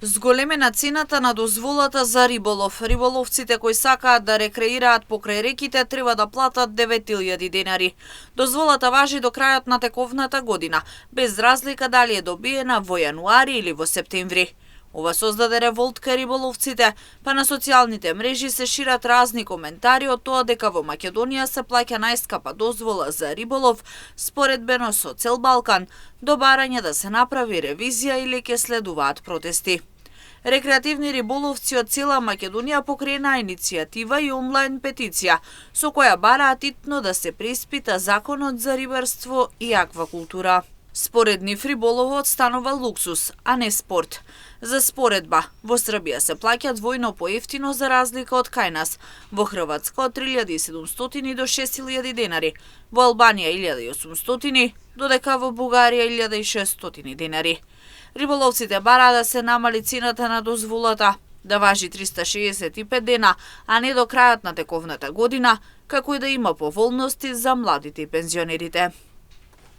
Зголемена цената на дозволата за риболов. Риболовците кои сакаат да рекреираат покрај реките треба да платат 9000 денари. Дозволата важи до крајот на тековната година, без разлика дали е добиена во јануари или во септември. Ова создаде револт кај риболовците, па на социјалните мрежи се шират разни коментари од тоа дека во Македонија се плаќа најскапа дозвола за риболов, споредбено со цел Балкан, до барање да се направи ревизија или ќе следуваат протести. Рекреативни риболовци од цела Македонија покренаа иницијатива и онлайн петиција, со која бараат итно да се преиспита законот за рибарство и аквакултура. Според нив риболовот станува луксус, а не спорт. За споредба, во Србија се плаќа двојно поевтино за разлика од кај нас, во Хрватска од 3700 до 6000 денари, во Албанија 1800, додека во Бугарија 1600 денари. Риболовците бараат да се намали цената на дозволата, да важи 365 дена, а не до крајот на тековната година, како и да има поволности за младите и пензионерите.